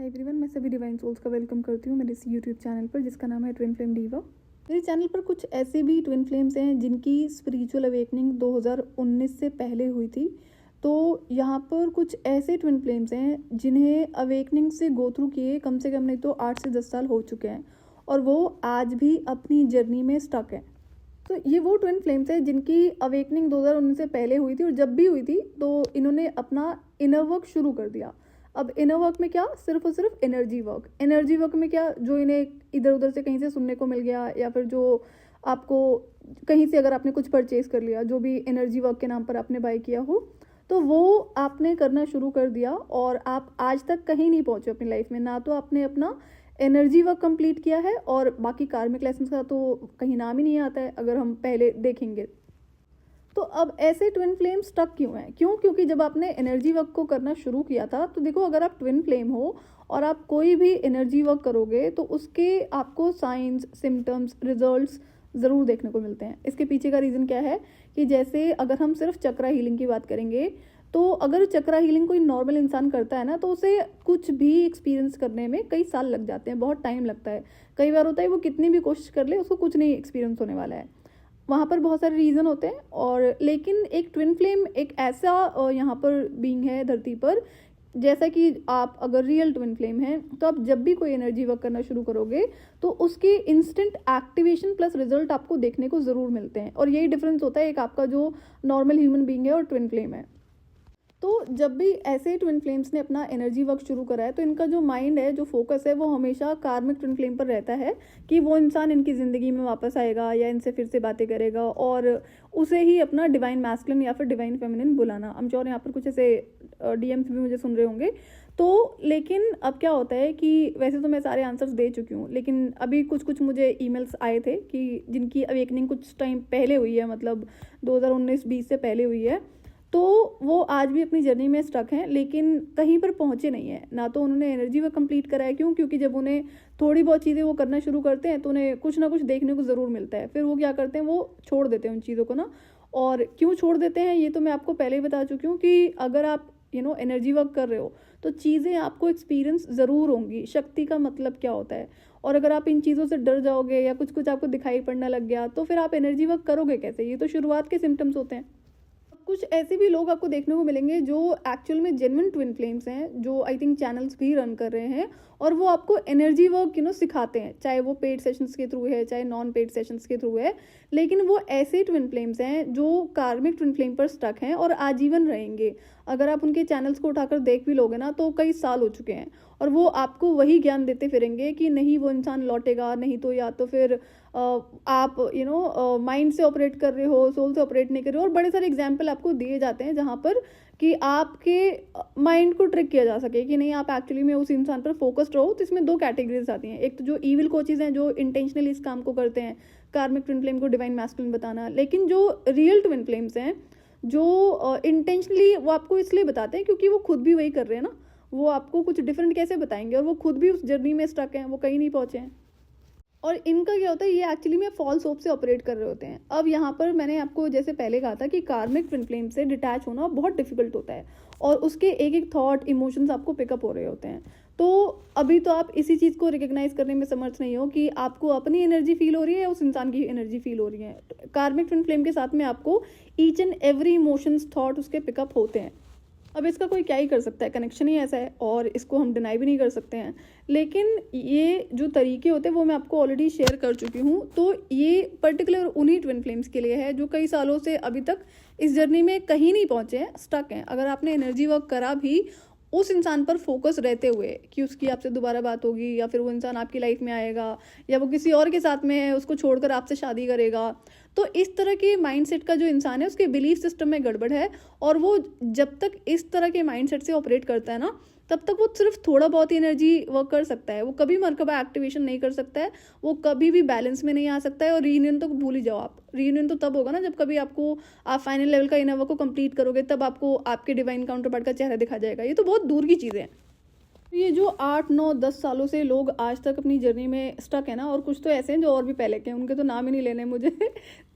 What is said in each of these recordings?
Everyone, मैं सभी divine souls का वेलकम करती हूँ मेरे इस यूट्यूब चैनल पर जिसका नाम है ट्विन फ्लेम डीवा। मेरे चैनल पर कुछ ऐसे भी ट्विन फ्लेम्स हैं जिनकी स्पिरिचुअल अवेकनिंग 2019 से पहले हुई थी। तो यहाँ पर कुछ ऐसे ट्विन फ्लेम्स हैं जिन्हें अवेकनिंग से गो थ्रू किए कम से कम नहीं तो 8 से 10 साल हो चुके हैं और वो आज भी अपनी जर्नी में स्टक है। तो ये वो ट्विन फ्लेम्स हैं जिनकी अवेकनिंग 2019 से पहले हुई थी और जब भी हुई थी तो इन्होंने अपना इनर वर्क शुरू कर दिया। अब इनर वर्क में क्या, सिर्फ और सिर्फ एनर्जी वर्क में क्या, जो इन्हें इधर उधर से कहीं से सुनने को मिल गया या फिर जो आपको कहीं से अगर आपने कुछ परचेज कर लिया, जो भी एनर्जी वर्क के नाम पर आपने बाय किया हो, तो वो आपने करना शुरू कर दिया और आप आज तक कहीं नहीं पहुंचे अपनी लाइफ में। ना तो आपने अपना एनर्जी वर्क कंप्लीट किया है और बाकी कार्मिक लेसन्स का तो कहीं नाम ही नहीं आता है अगर हम पहले देखेंगे। तो अब ऐसे ट्विन फ्लेम स्टक क्यों हैं? क्योंकि जब आपने एनर्जी वर्क को करना शुरू किया था तो देखो, अगर आप ट्विन फ्लेम हो और आप कोई भी एनर्जी वर्क करोगे तो उसके आपको साइंस, सिम्टम्स, रिजल्ट्स ज़रूर देखने को मिलते हैं। इसके पीछे का रीज़न क्या है कि जैसे अगर हम सिर्फ चक्रा हीलिंग की बात करेंगे तो अगर चक्रा हीलिंग कोई नॉर्मल इंसान करता है ना तो उसे कुछ भी एक्सपीरियंस करने में कई साल लग जाते हैं, बहुत टाइम लगता है। कई बार होता है वो कितनी भी कोशिश कर ले उसको कुछ नहीं एक्सपीरियंस होने वाला है। वहाँ पर बहुत सारे रीज़न होते हैं और लेकिन एक ट्विन फ्लेम एक ऐसा यहाँ पर बीइंग है धरती पर, जैसा कि आप अगर रियल ट्विन फ्लेम हैं तो आप जब भी कोई एनर्जी वर्क करना शुरू करोगे तो उसके इंस्टेंट एक्टिवेशन प्लस रिजल्ट आपको देखने को ज़रूर मिलते हैं। और यही डिफरेंस होता है एक आपका जो नॉर्मल ह्यूमन बीइंग है और ट्विन फ्लेम है। तो जब भी ऐसे ट्विन फ्लेम्स ने अपना एनर्जी वर्क शुरू करा है तो इनका जो माइंड है, जो फोकस है, वो हमेशा कार्मिक ट्विन फ्लेम पर रहता है कि वो इंसान इनकी ज़िंदगी में वापस आएगा या इनसे फिर से बातें करेगा और उसे ही अपना डिवाइन मैस्कुलिन या फिर डिवाइन फेमिनिन बुलाना। आई एम श्योर यहाँ पर कुछ ऐसे डीएम्स भी मुझे सुन रहे होंगे। तो लेकिन अब क्या होता है कि वैसे तो मैं सारे आंसर्स दे चुकी हूँ, लेकिन अभी कुछ मुझे ईमेल्स आए थे कि जिनकी अवेकनिंग कुछ टाइम पहले हुई है, मतलब 2019-20 से पहले हुई है, तो वो आज भी अपनी जर्नी में स्टक हैं लेकिन कहीं पर पहुंचे नहीं हैं। ना तो उन्होंने एनर्जी वर्क कंप्लीट करा है। क्योंकि जब उन्हें थोड़ी बहुत चीज़ें वो करना शुरू करते हैं तो उन्हें कुछ ना कुछ देखने को ज़रूर मिलता है। फिर वो क्या करते हैं, वो छोड़ देते हैं उन चीज़ों को ना। और क्यों छोड़ देते हैं ये तो मैं आपको पहले ही बता चुकी हूँ कि अगर आप एनर्जी वर्क कर रहे हो तो चीज़ें आपको एक्सपीरियंस ज़रूर होंगी। शक्ति का मतलब क्या होता है, और अगर आप इन चीज़ों से डर जाओगे या कुछ आपको दिखाई पड़ने लग गया तो फिर आप एनर्जी वर्क करोगे कैसे? ये तो शुरुआत के सिम्टम्स होते हैं। कुछ ऐसे भी लोग आपको देखने को मिलेंगे जो एक्चुअल में जेन्युइन ट्विन फ्लेम्स हैं, जो आई थिंक चैनल्स भी रन कर रहे हैं और वो आपको एनर्जी वर्क सिखाते हैं, चाहे वो पेड सेशंस के थ्रू है चाहे नॉन पेड सेशंस के थ्रू है। लेकिन वो ऐसे ट्विन फ्लेम्स हैं जो कार्मिक ट्विन फ्लेम पर स्टक हैं और आजीवन रहेंगे। अगर आप उनके चैनल्स को उठाकर देख भी लोगे ना तो कई साल हो चुके हैं और वो आपको वही ज्ञान देते फिरेंगे कि नहीं वो इंसान लौटेगा, नहीं तो या तो फिर आप माइंड से ऑपरेट कर रहे हो, सोल से ऑपरेट नहीं कर रहे हो। और बड़े सारे एग्जाम्पल आपको दिए जाते हैं जहाँ पर कि आपके माइंड को ट्रिक किया जा सके कि नहीं आप एक्चुअली में उस इंसान पर फोकस्ड रहो। तो इसमें दो कैटेगरीज आती हैं। एक तो जो ईविल कोचेज हैं जो इंटेंशनली इस काम को करते हैं, कार्मिक ट्विन फ्लेम को डिवाइन मैस्कुलिन बताना। लेकिन जो रियल ट्विन फ्लेम्स हैं जो इंटेंशनली वो आपको इसलिए बताते हैं क्योंकि वो खुद भी वही कर रहे हैं ना। वो आपको कुछ डिफरेंट कैसे बताएंगे, और वो खुद भी उस जर्नी में स्टक हैं, वो कहीं नहीं पहुंचे हैं। और इनका क्या होता है, ये एक्चुअली में फॉल्स होप से ऑपरेट कर रहे होते हैं। अब यहाँ पर मैंने आपको जैसे पहले कहा था कि कार्मिक ट्विन फ्लेम से डिटैच होना बहुत डिफिकल्ट होता है और उसके एक एक थॉट, इमोशंस आपको पिकअप हो रहे होते हैं। तो अभी तो आप इसी चीज़ को रिकग्नाइज करने में समर्थ नहीं हो कि आपको अपनी एनर्जी फील हो रही है या उस इंसान की एनर्जी फील हो रही है। कार्मिक ट्विन फ्लेम के साथ में आपको each and every emotions, thought उसके पिकअप होते हैं। अब इसका कोई क्या ही कर सकता है, कनेक्शन ही ऐसा है और इसको हम डिनाई भी नहीं कर सकते हैं। लेकिन ये जो तरीके होते हैं वो मैं आपको ऑलरेडी शेयर कर चुकी हूँ। तो ये पर्टिकुलर उन्हीं ट्विन फ्लेम्स के लिए है जो कई सालों से अभी तक इस जर्नी में कहीं नहीं पहुँचे हैं, स्टक हैं। अगर आपने एनर्जी वर्क करा भी उस इंसान पर फोकस रहते हुए कि उसकी आपसे दोबारा बात होगी या फिर वो इंसान आपकी लाइफ में आएगा या वो किसी और के साथ में है, उसको छोड़कर आपसे शादी करेगा, तो इस तरह के माइंडसेट का जो इंसान है उसके बिलीफ सिस्टम में गड़बड़ है। और वो जब तक इस तरह के माइंडसेट से ऑपरेट करता है ना तब तक वो सिर्फ थोड़ा बहुत ही एनर्जी वर्क कर सकता है। वो कभी मरकबा एक्टिवेशन नहीं कर सकता है, वो कभी भी बैलेंस में नहीं आ सकता है। और रीयूनियन तो भूल ही जाओ आप। रीयूनियन तो तब होगा ना जब कभी आपको आप फाइनल लेवल का इनर वर्क को कंप्लीट करोगे, तब आपको आपके डिवाइन काउंटर पार्ट का चेहरा दिखा जाएगा। ये तो बहुत दूर की चीज़ें हैं। ये जो 8, 9, 10 सालों से लोग आज तक अपनी जर्नी में स्टक है ना, और कुछ तो ऐसे हैं जो और भी पहले के हैं, उनके तो नाम ही नहीं लेने मुझे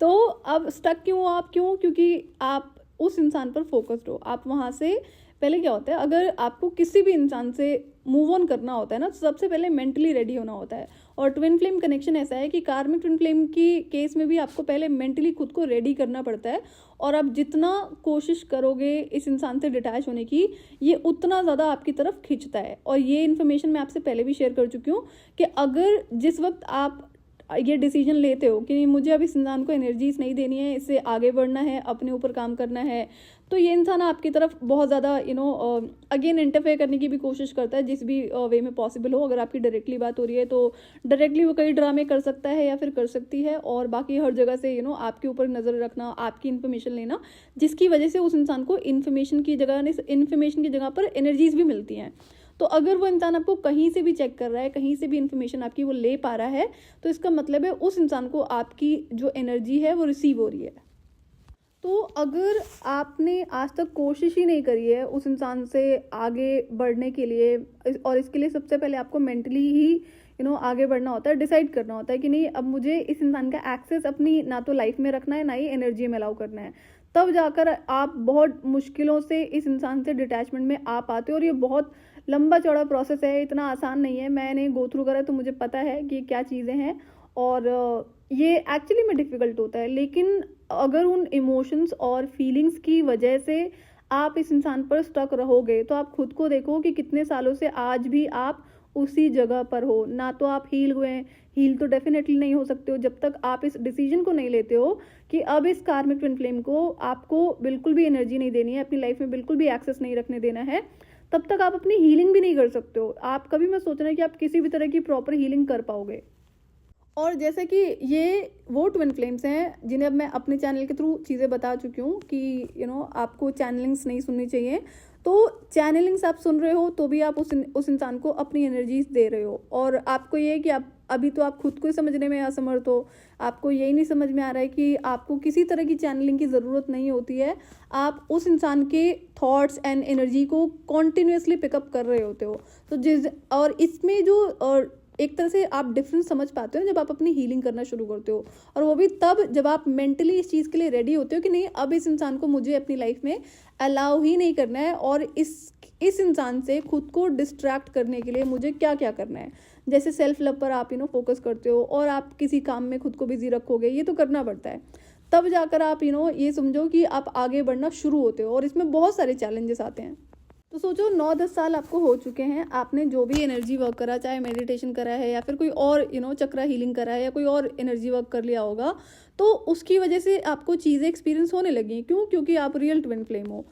तो अब स्टक क्यों आप? क्योंकि आप उस इंसान पर फोकस्ड हो। आप वहाँ से पहले क्या होता है, अगर आपको किसी भी इंसान से मूव ऑन करना होता है ना, तो सबसे पहले मेंटली रेडी होना होता है। और ट्विन फ्लेम कनेक्शन ऐसा है कि कार्मिक ट्विन फ्लेम की केस में भी आपको पहले मेंटली खुद को रेडी करना पड़ता है, और आप जितना कोशिश करोगे इस इंसान से डिटैच होने की, ये उतना ज़्यादा आपकी तरफ खींचता है। और ये इन्फॉर्मेशन मैं आपसे पहले भी शेयर कर चुकी हूँ कि अगर जिस वक्त आप ये डिसीजन लेते हो कि मुझे अब इस इंसान को एनर्जीज नहीं देनी है, इससे आगे बढ़ना है, अपने ऊपर काम करना है, तो ये इंसान आपकी तरफ बहुत ज़्यादा अगेन इंटरफेयर करने की भी कोशिश करता है, जिस भी वे में पॉसिबल हो। अगर आपकी डायरेक्टली बात हो रही है तो डायरेक्टली वो कई ड्रामे कर सकता है या फिर कर सकती है, और बाकी हर जगह से आपके ऊपर नज़र रखना, आपकी इन्फॉर्मेशन लेना, जिसकी वजह से उस इंसान को इन्फॉर्मेशन की जगह पर एनर्जीज भी मिलती हैं। तो अगर वो इंसान आपको कहीं से भी चेक कर रहा है, कहीं से भी इन्फॉर्मेशन आपकी वो ले पा रहा है, तो इसका मतलब है उस इंसान को आपकी जो एनर्जी है वो रिसीव हो रही है। तो अगर आपने आज तक कोशिश ही नहीं करी है उस इंसान से आगे बढ़ने के लिए, और इसके लिए सबसे पहले आपको मेंटली ही आगे बढ़ना होता है, डिसाइड करना होता है कि नहीं, अब मुझे इस इंसान का एक्सेस अपनी ना तो लाइफ में रखना है, ना ही एनर्जी में अलाउ करना है, तब जाकर आप बहुत मुश्किलों से इस इंसान से डिटैचमेंट में आ पाते हो। और ये बहुत लंबा चौड़ा प्रोसेस है, इतना आसान नहीं है। मैंने गो थ्रू करा तो मुझे पता है कि क्या चीज़ें हैं, और ये एक्चुअली में डिफ़िकल्ट होता है। लेकिन अगर उन इमोशंस और फीलिंग्स की वजह से आप इस इंसान पर स्टक रहोगे, तो आप खुद को देखो कि कितने सालों से आज भी आप उसी जगह पर हो। ना तो आप हील हुए हैं, हील तो डेफिनेटली नहीं हो सकते हो जब तक आप इस डिसीजन को नहीं लेते हो कि अब इस कार्मिक ट्विन फ्लेम को आपको बिल्कुल भी एनर्जी नहीं देनी है, अपनी लाइफ में बिल्कुल भी एक्सेस नहीं रखने देना है। तब तक आप अपनी हीलिंग भी नहीं कर सकते हो। आप कभी मत सोचना कि आप किसी भी तरह की प्रॉपर हीलिंग कर पाओगे। और जैसे कि ये वो ट्विन फ्लेम्स हैं जिन्हें अब मैं अपने चैनल के थ्रू चीज़ें बता चुकी हूँ कि आपको चैनलिंग्स नहीं सुननी चाहिए। तो चैनलिंग्स आप सुन रहे हो तो भी आप उस इंसान को अपनी एनर्जीज दे रहे हो, और आपको ये है कि आप अभी तो आप खुद को ही समझने में असमर्थ हो, आपको यही नहीं समझ में आ रहा है कि आपको किसी तरह की चैनलिंग की ज़रूरत नहीं होती है। आप उस इंसान के थॉट्स एंड एनर्जी को कॉन्टिन्यूसली पिकअप कर रहे होते हो। तो और इसमें जो एक तरह से आप डिफरेंस समझ पाते हो जब आप अपनी हीलिंग करना शुरू करते हो, और वो भी तब जब आप मेंटली इस चीज़ के लिए रेडी होते हो कि नहीं, अब इस इंसान को मुझे अपनी लाइफ में अलाउ ही नहीं करना है, और इस इंसान से खुद को डिस्ट्रैक्ट करने के लिए मुझे क्या क्या करना है। जैसे सेल्फ लव पर आप फोकस करते हो, और आप किसी काम में खुद को बिजी रखोगे, ये तो करना पड़ता है। तब जाकर आप ये समझो कि आप आगे बढ़ना शुरू होते हो, और इसमें बहुत सारे चैलेंजेस आते हैं। तो सोचो 9-10 साल आपको हो चुके हैं, आपने जो भी एनर्जी वर्क करा, चाहे मेडिटेशन करा है या फिर कोई और चक्रा हीलिंग करा है या कोई और एनर्जी वर्क कर लिया होगा, तो उसकी वजह से आपको चीज़ें एक्सपीरियंस होने लगी। क्यों? क्योंकि आप रियल ट्विन फ्लेम हो।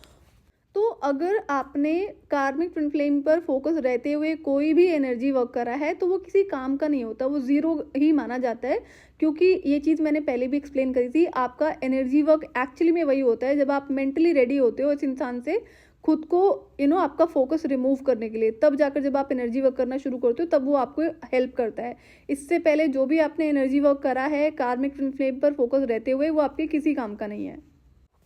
तो अगर आपने कार्मिक ट्विन फ्लेम पर फोकस रहते हुए कोई भी एनर्जी वर्क करा है, तो वो किसी काम का नहीं होता, वो ज़ीरो ही माना जाता है। क्योंकि ये चीज़ मैंने पहले भी एक्सप्लेन करी थी, आपका एनर्जी वर्क एक्चुअली में वही होता है जब आप मेंटली रेडी होते हो इस इंसान से खुद को आपका फोकस रिमूव करने के लिए। तब जाकर जब आप एनर्जी वर्क करना शुरू करते हो, तब वो आपको हेल्प करता है। इससे पहले जो भी आपने एनर्जी वर्क करा है कार्मिक ट्विन फ्लेम पर फोकस रहते हुए, वो आपके किसी काम का नहीं है।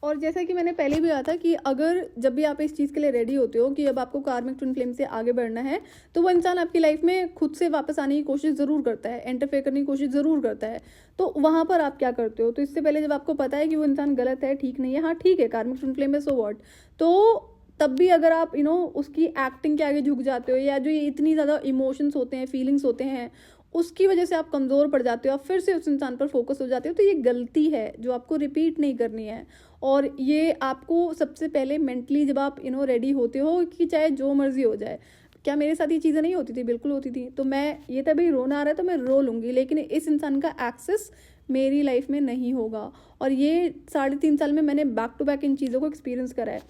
और जैसा कि मैंने पहले भी कहा था कि अगर जब भी आप इस चीज़ के लिए रेडी होते हो कि अब आपको कार्मिक ट्विन फ्लेम से आगे बढ़ना है, तो वो इंसान आपकी लाइफ में खुद से वापस आने की कोशिश ज़रूर करता है, इंटरफेयर करने की कोशिश ज़रूर करता है। तो वहाँ पर आप क्या करते हो? तो इससे पहले जब आपको पता है कि वो इंसान गलत है, ठीक नहीं है, हाँ ठीक है कार्मिक ट्विन फ्लेम में, सो व्हाट, तो तब भी अगर आप उसकी एक्टिंग के आगे झुक जाते हो, या जो ये इतनी ज़्यादा इमोशंस होते हैं, फीलिंग्स होते हैं, उसकी वजह से आप कमज़ोर पड़ जाते हो, आप फिर से उस इंसान पर फोकस हो जाते हो, तो ये गलती है जो आपको रिपीट नहीं करनी है। और ये आपको सबसे पहले मेंटली जब आप रेडी होते हो कि चाहे जो मर्जी हो जाए, क्या मेरे साथ ये चीज़ें नहीं होती थी? बिल्कुल होती थी। तो मैं ये तभी रोना आ रहा है तो मैं रो लूँगी, लेकिन इस इंसान का एक्सेस मेरी लाइफ में नहीं होगा। और ये 3.5 साल में मैंने बैक टू बैक इन चीज़ों को एक्सपीरियंस करा है।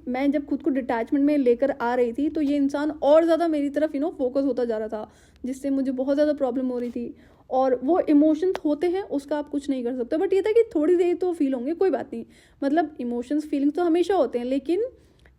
मैं जब खुद को डिटैचमेंट में लेकर आ रही थी, तो ये इंसान और ज़्यादा मेरी तरफ फोकस होता जा रहा था, जिससे मुझे बहुत ज़्यादा प्रॉब्लम हो रही थी। और वो इमोशंस होते हैं, उसका आप कुछ नहीं कर सकते, बट ये था कि थोड़ी देर तो फील होंगे, कोई बात नहीं। मतलब इमोशंस फीलिंग्स तो हमेशा होते हैं, लेकिन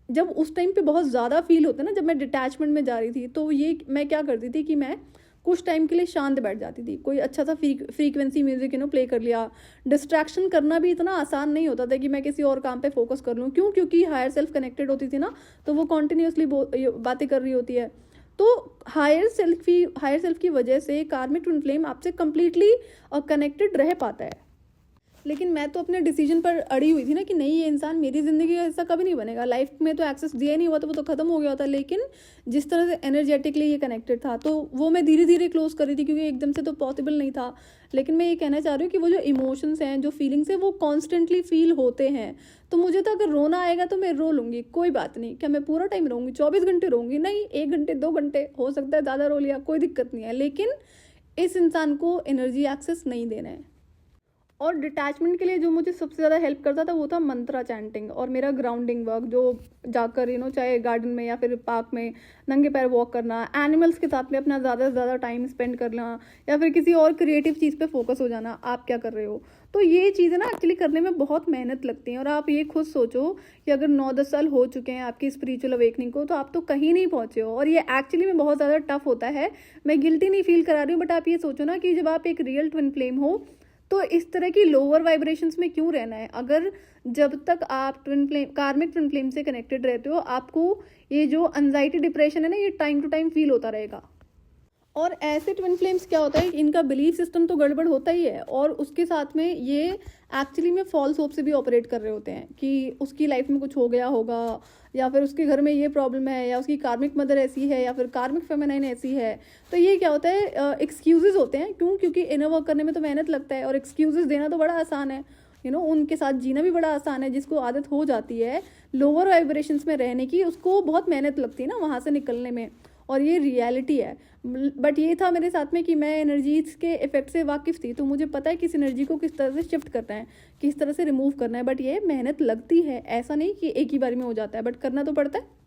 जब उस टाइम पे बहुत ज़्यादा फील होते हैं ना, जब मैं डिटैचमेंट में जा रही थी, तो ये मैं क्या करती थी कि मैं कुछ टाइम के लिए शांत बैठ जाती थी, कोई अच्छा सा फ्रीक्वेंसी म्यूजिक प्ले कर लिया। डिस्ट्रैक्शन करना भी इतना आसान नहीं होता था कि मैं किसी और काम पे फोकस कर लूँ। क्यों? क्योंकि हायर सेल्फ कनेक्टेड होती थी ना, तो वो कॉन्टिन्यूसली बातें कर रही होती है। तो हायर सेल्फ की वजह से कार्मिक ट्विन फ्लेम आपसे कंप्लीटली कनेक्टेड रह पाता है। लेकिन मैं तो अपने डिसीजन पर अड़ी हुई थी ना कि नहीं, ये इंसान मेरी ज़िंदगी का हिस्सा कभी नहीं बनेगा। लाइफ में तो एक्सेस दिया ही नहीं हुआ तो वो तो ख़त्म हो गया होता। लेकिन जिस तरह से एनर्जेटिकली ये कनेक्टेड था तो वो मैं धीरे धीरे क्लोज कर रही थी, क्योंकि एकदम से तो पॉसिबल नहीं था। लेकिन मैं ये कहना चाह रही हूँ कि वो जो इमोशंस हैं, जो फीलिंग्स हैं, वो कॉन्स्टेंटली फील होते हैं। तो मुझे तो अगर रोना आएगा तो मैं रो लूँगी, कोई बात नहीं। क्या मैं पूरा टाइम रहूँगी, 24 घंटे रहूँगी? नहीं, 1 घंटे 2 घंटे हो सकता है ज़्यादा रो लिया, कोई दिक्कत नहीं है। लेकिन इस इंसान को एनर्जी एक्सेस नहीं देना है। और डिटैचमेंट के लिए जो मुझे सबसे ज़्यादा हेल्प करता था वो था मंत्रा चैंटिंग और मेरा ग्राउंडिंग वर्क, जो जाकर चाहे गार्डन में या फिर पार्क में नंगे पैर वॉक करना, एनिमल्स के साथ में अपना ज़्यादा से ज़्यादा टाइम स्पेंड करना, या फिर किसी और क्रिएटिव चीज़ पे फोकस हो जाना। आप क्या कर रहे हो? तो ये चीज़ें ना एक्चुअली करने में बहुत मेहनत लगती हैं। और आप ये खुद सोचो कि अगर 9-10 साल हो चुके हैं आपकी स्पिरिचुअल अवेकनिंग को, तो आप तो कहीं नहीं पहुँचे हो। और ये एक्चुअली में बहुत ज़्यादा टफ होता है। मैं गिल्टी नहीं फील करा रही हूँ, बट आप ये सोचो ना कि जब आप एक रियल ट्विन फ्लेम हो तो इस तरह की लोअर वाइब्रेशंस में क्यों रहना है? अगर जब तक आप ट्विन फ्लेम, कार्मिक ट्विन फ्लेम से कनेक्टेड रहते हो, आपको ये जो एंजाइटी डिप्रेशन है ना, ये टाइम टू टाइम फील होता रहेगा। और ऐसे ट्विन फ्लेम्स क्या होता है, इनका बिलीफ सिस्टम तो गड़बड़ होता ही है, और उसके साथ में ये एक्चुअली में फॉल्स होप से भी ऑपरेट कर रहे होते हैं कि उसकी लाइफ में कुछ हो गया होगा, या फिर उसके घर में ये प्रॉब्लम है, या उसकी कार्मिक मदर ऐसी है, या फिर कार्मिक फेमिनाइन ऐसी है। तो ये क्या होता है, एक्सक्यूजेज होते हैं। क्यों? क्योंकि इनर वर्क करने में तो मेहनत लगता है, और एक्सक्यूजेज देना तो बड़ा आसान है। उनके साथ जीना भी बड़ा आसान है। जिसको आदत हो जाती है लोअर वाइब्रेशंस में रहने की, उसको बहुत मेहनत लगती है ना वहाँ से निकलने में। और ये रियलिटी है। बट ये था मेरे साथ में कि मैं एनर्जीज के इफेक्ट से वाकिफ़ थी, तो मुझे पता है किस एनर्जी को किस तरह से शिफ्ट करना है, किस तरह से रिमूव करना है। बट ये मेहनत लगती है, ऐसा नहीं कि एक ही बार में हो जाता है, बट करना तो पड़ता है।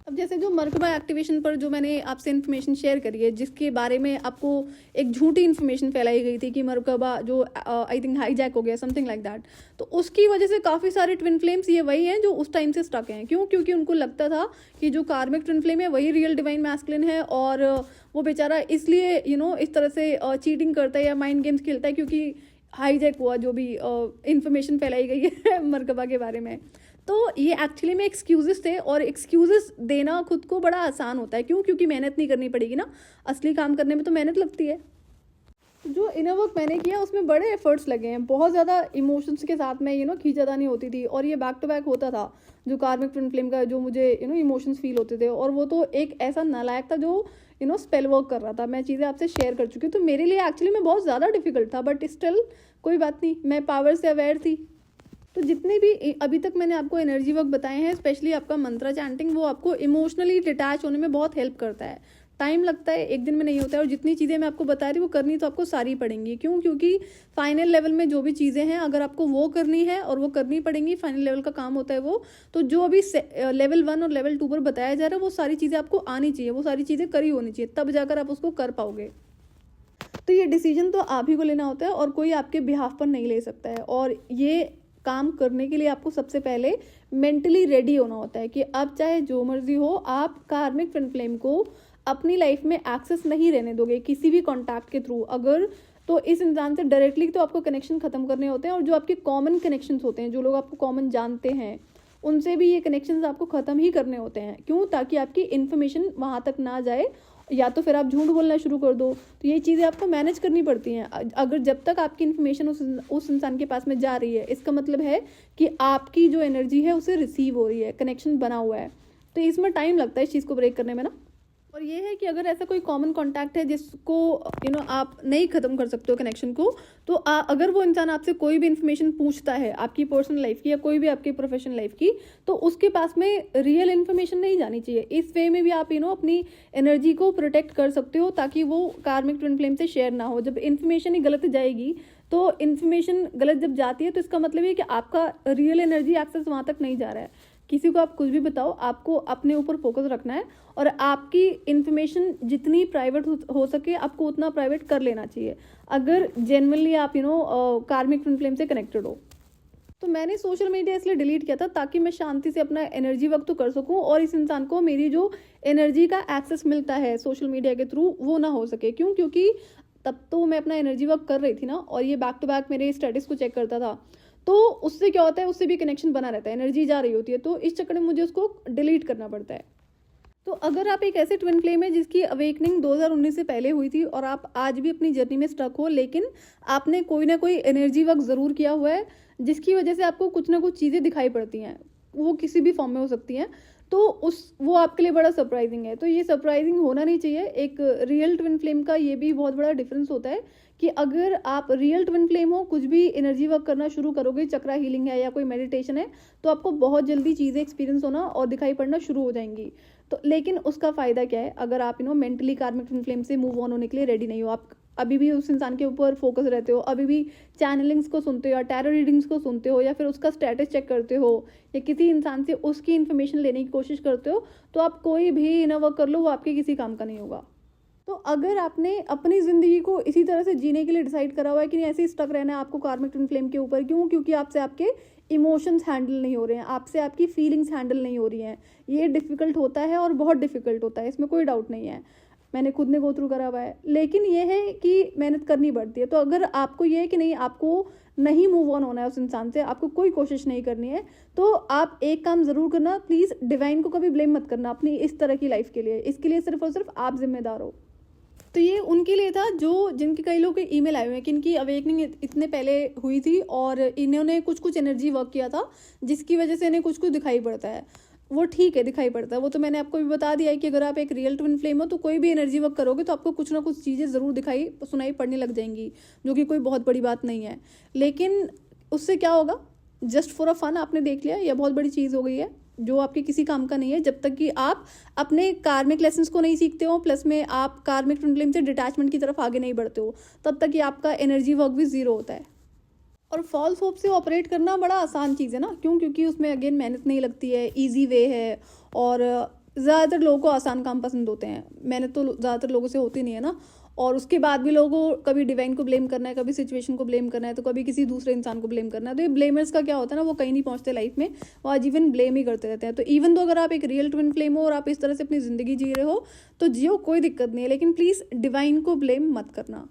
अब जैसे जो मरकबा एक्टिवेशन पर जो मैंने आपसे इन्फॉर्मेशन शेयर करी है, जिसके बारे में आपको एक झूठी इन्फॉर्मेशन फैलाई गई थी कि मरकबा जो आई थिंक हाईजैक हो गया, समथिंग लाइक दैट। तो उसकी वजह से काफ़ी सारे ट्विन फ्लेम्स ये वही हैं जो उस टाइम से स्टक हैं। क्यों? क्योंकि उनको लगता था कि जो कार्मिक ट्विन फ्लेम है वही रियल डिवाइन मैस्कुलिन है, और वो बेचारा इसलिए इस तरह से चीटिंग करता है या माइंड गेम्स खेलता है क्योंकि हाईजैक हुआ जो भी इंफॉर्मेशन फैलाई गई है मरकबा के बारे में। तो ये एक्चुअली में एक्सक्यूजेस थे, और एक्सक्यूजेस देना खुद को बड़ा आसान होता है। क्यों? क्योंकि मेहनत नहीं करनी पड़ेगी ना, असली काम करने में तो मेहनत लगती है। जो इनर वर्क मैंने किया उसमें बड़े एफर्ट्स लगे हैं, बहुत ज़्यादा इमोशंस के साथ में खींचातानी होती थी, और ये बैक टू बैक होता था। जो कार्मिक ट्विन फ्लेम का जो मुझे इमोशंस फील होते थे, और वो तो एक ऐसा नालायक था जो स्पेल वर्क कर रहा था। मैं चीज़ें आपसे शेयर कर चुकी हूँ, तो मेरे लिए एक्चुअली में बहुत ज़्यादा डिफिकल्ट था, बट स्टिल कोई बात नहीं, मैं पावर से अवेयर थी। तो जितने भी अभी तक मैंने आपको एनर्जी वर्क बताए हैं, स्पेशली आपका मंत्रा चैंटिंग, वो आपको इमोशनली डिटैच होने में बहुत हेल्प करता है। टाइम लगता है, एक दिन में नहीं होता है। और जितनी चीज़ें मैं आपको बता रही हूँ वो करनी तो आपको सारी पड़ेंगी। क्यों? क्योंकि फाइनल लेवल में जो भी चीज़ें हैं, अगर आपको वो करनी है और वो करनी पड़ेंगी, फाइनल लेवल का काम होता है वो। तो जो अभी लेवल 1 और लेवल 2 पर बताया जा रहा है, वो सारी चीज़ें आपको आनी चाहिए, वो सारी चीज़ें करी होनी चाहिए, तब जाकर आप उसको कर पाओगे। तो ये डिसीजन तो आप ही को लेना होता है, और कोई आपके बिहाफ पर नहीं ले सकता है। और ये काम करने के लिए आपको सबसे पहले मेंटली रेडी होना होता है कि अब चाहे जो मर्जी हो, आप कार्मिक ट्विन फ्लेम को अपनी लाइफ में एक्सेस नहीं रहने दोगे किसी भी कॉन्टैक्ट के थ्रू। अगर तो इस इंसान से डायरेक्टली तो आपको कनेक्शन खत्म करने होते हैं, और जो आपके कॉमन कनेक्शंस होते हैं, जो लोग आपको कॉमन जानते हैं, उनसे भी ये कनेक्शंस आपको ख़त्म ही करने होते हैं। क्यों? ताकि आपकी इन्फॉर्मेशन वहाँ तक ना जाए, या तो फिर आप झूठ बोलना शुरू कर दो। तो ये चीज़ें आपको मैनेज करनी पड़ती हैं। अगर जब तक आपकी इन्फॉर्मेशन उस इंसान के पास में जा रही है, इसका मतलब है कि आपकी जो एनर्जी है उसे रिसीव हो रही है, कनेक्शन बना हुआ है। तो इसमें टाइम लगता है इस चीज़ को ब्रेक करने में ना। और ये है कि अगर ऐसा कोई कॉमन कॉन्टैक्ट है जिसको आप नहीं ख़त्म कर सकते हो कनेक्शन को, तो अगर वो इंसान आपसे कोई भी इन्फॉर्मेशन पूछता है आपकी पर्सनल लाइफ की या कोई भी आपकी प्रोफेशनल लाइफ की, तो उसके पास में रियल इन्फॉर्मेशन नहीं जानी चाहिए। इस वे में भी आप अपनी एनर्जी को प्रोटेक्ट कर सकते हो, ताकि वो कार्मिक ट्विन फ्लेम से शेयर ना हो। जब इन्फॉर्मेशन ही गलत जाएगी, तो इन्फॉर्मेशन गलत जब जाती है, तो इसका मतलब ये कि आपका रियल एनर्जी एक्सेस वहाँ तक नहीं जा रहा है। किसी को आप कुछ भी बताओ, आपको अपने ऊपर फोकस रखना है, और आपकी इन्फॉर्मेशन जितनी प्राइवेट हो सके आपको उतना प्राइवेट कर लेना चाहिए, अगर जेन्युइनली आप कार्मिक ट्विन फ्लेम से कनेक्टेड हो। तो मैंने सोशल मीडिया इसलिए डिलीट किया था ताकि मैं शांति से अपना एनर्जी वर्क तो कर सकूं, और इस इंसान को मेरी जो एनर्जी का एक्सेस मिलता है सोशल मीडिया के थ्रू, वो ना हो सके। क्यों? क्योंकि तब तो मैं अपना एनर्जी वर्क कर रही थी ना, और ये बैक टू बैक मेरे स्टेटस को चेक करता था, तो उससे क्या होता है, उससे भी कनेक्शन बना रहता है, एनर्जी जा रही होती है, तो इस चक्कर में मुझे उसको डिलीट करना पड़ता है। तो अगर आप एक ऐसे ट्विन फ्लेम है जिसकी अवेकनिंग 2019 से पहले हुई थी और आप आज भी अपनी जर्नी में स्टक हो, लेकिन आपने कोई ना कोई एनर्जी वर्क ज़रूर किया हुआ है जिसकी वजह से आपको कुछ ना कुछ चीज़ें दिखाई पड़ती हैं, वो किसी भी फॉर्म में हो सकती हैं, तो वो आपके लिए बड़ा सरप्राइजिंग है। तो ये सरप्राइजिंग होना नहीं चाहिए। एक रियल ट्विन फ्लेम का ये भी बहुत बड़ा डिफरेंस होता है कि अगर आप रियल ट्विन फ्लेम हो, कुछ भी एनर्जी वर्क करना शुरू करोगे, चक्रा हीलिंग है या कोई मेडिटेशन है, तो आपको बहुत जल्दी चीज़ें एक्सपीरियंस होना और दिखाई पड़ना शुरू हो जाएंगी। तो लेकिन उसका फ़ायदा क्या है अगर आप मेंटली कार्मिक ट्विन फ्लेम से मूव ऑन होने के लिए रेडी नहीं हो, आप अभी भी उस इंसान के ऊपर फोकस रहते हो, अभी भी चैनलिंग्स को सुनते हो या टैरो रीडिंग्स को सुनते हो या फिर उसका स्टेटस चेक करते हो या किसी इंसान से उसकी इन्फॉर्मेशन लेने की कोशिश करते हो, तो आप कोई भी इनर वर्क कर लो, वो आपके किसी काम का नहीं होगा। तो अगर आपने अपनी ज़िंदगी को इसी तरह से जीने के लिए डिसाइड करा हुआ है कि नहीं ऐसे ही स्टक रहना है आपको कार्मिक ट्विन फ्लेम के ऊपर, क्यों? क्योंकि आपसे आपके इमोशंस हैंडल नहीं हो रहे हैं, आपसे आपकी फीलिंग्स हैंडल नहीं हो रही हैं। ये डिफ़िकल्ट होता है और बहुत डिफ़िकल्ट होता है, इसमें कोई डाउट नहीं है। मैंने खुद ने गो थ्रू करा हुआ है, लेकिन ये है कि मेहनत करनी पड़ती है। तो अगर आपको ये है कि नहीं, आपको नहीं मूव ऑन होना है उस इंसान से, आपको कोई कोशिश नहीं करनी है, तो आप एक काम ज़रूर करना, प्लीज़ डिवाइन को कभी ब्लेम मत करना अपनी इस तरह की लाइफ के लिए। इसके लिए सिर्फ और सिर्फ आप जिम्मेदार हो। तो ये उनके लिए था जो जिनके कई लोग के ईमेल आए हुए हैं कि इनकी अवेकनिंग इतने पहले हुई थी और इन्होंने कुछ एनर्जी वर्क किया था जिसकी वजह से इन्हें कुछ दिखाई पड़ता है। वो ठीक है, दिखाई पड़ता है, वो तो मैंने आपको भी बता दिया है कि अगर आप एक रियल ट्विन फ्लेम हो तो कोई भी एनर्जी वर्क करोगे तो आपको कुछ ना कुछ चीज़ें ज़रूर दिखाई सुनाई पड़ने लग जाएंगी, जो कि कोई बहुत बड़ी बात नहीं है। लेकिन उससे क्या होगा, जस्ट फॉर अ फन आपने देख लिया, यह बहुत बड़ी चीज़ हो गई है जो आपके किसी काम का नहीं है जब तक कि आप अपने कार्मिक लेसन्स को नहीं सीखते हो, प्लस में आप कार्मिक ट्विन फ्लेम से डिटैचमेंट की तरफ आगे नहीं बढ़ते हो, तब तक कि आपका एनर्जी वर्क भी ज़ीरो होता है। और फॉल्स होप से ऑपरेट करना बड़ा आसान चीज़ है ना, क्यों? क्योंकि उसमें अगेन मेहनत नहीं लगती है, इजी वे है और ज़्यादातर लोगों को आसान काम पसंद होते हैं। मेहनत तो ज़्यादातर लोगों से होती नहीं है ना, और उसके बाद भी लोगों को कभी डिवाइन को ब्लेम करना है, कभी सिचुएशन को ब्लेम करना है, तो कभी किसी दूसरे इंसान को ब्लेम करना है। तो ये ब्लेमर्स का क्या होता है ना, वो कहीं नहीं पहुंचते लाइफ में, वो आजीवन ब्लेम ही करते रहते हैं। तो इवन तो अगर आप एक रियल ट्विन फ्लेम हो और आप इस तरह से अपनी ज़िंदगी जी रहे हो तो जियो, कोई दिक्कत नहीं है, लेकिन प्लीज़ डिवाइन को ब्लेम मत करना।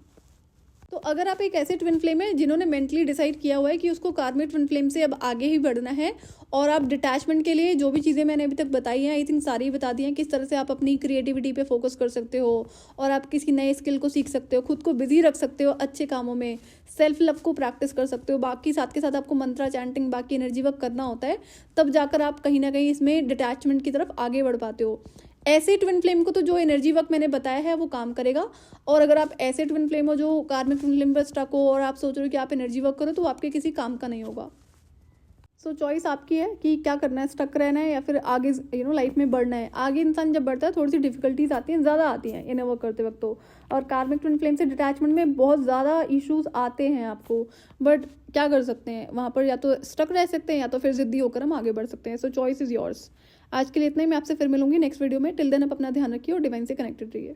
तो अगर आप एक ऐसे ट्विन फ्लेम है जिन्होंने मेंटली डिसाइड किया हुआ है कि उसको कार्मिक ट्विन फ्लेम से अब आगे ही बढ़ना है, और आप डिटैचमेंट के लिए जो भी चीज़ें मैंने अभी तक बताई हैं, आई थिंक सारी बता दी हैं, किस तरह से आप अपनी क्रिएटिविटी पे फोकस कर सकते हो और आप किसी नए स्किल को सीख सकते हो, खुद को बिजी रख सकते हो अच्छे कामों में, सेल्फ लव को प्रैक्टिस कर सकते हो, बाकी साथ के साथ आपको मंत्रा चैंटिंग, बाकी एनर्जी वर्क करना होता है, तब जाकर आप कहीं ना कहीं इसमें डिटैचमेंट की तरफ आगे बढ़ पाते हो। ऐसे ट्विन फ्लेम को तो जो एनर्जी वर्क मैंने बताया है वो काम करेगा। और अगर आप ऐसे ट्विन फ्लेम हो जो कार्मिक ट्विन फ्लेम पर स्टक हो और आप सोच रहे हो कि आप एनर्जी वर्क करो, तो आपके किसी काम का नहीं होगा। सो चॉइस आपकी है कि क्या करना है, स्टक रहना है या फिर आगे लाइफ में बढ़ना है। आगे इंसान जब बढ़ता है थोड़ी सी डिफिकल्टीज आती हैं, ज़्यादा आती हैं इनर वर्क करते वक्त तो, और कार्मिक ट्विन फ्लेम से डिटैचमेंट में बहुत ज़्यादा इश्यूज आते हैं आपको, बट क्या कर सकते हैं, वहाँ पर या तो स्टक रह सकते हैं या तो फिर जिद्दी होकर हम आगे बढ़ सकते हैं। सो चॉइस इज़ योर्स। आज के लिए इतना ही, मैं आपसे फिर मिलूंगी नेक्स्ट वीडियो में। टिल देन आप अपना ध्यान रखिए और डिवाइन से कनेक्टेड रहिए।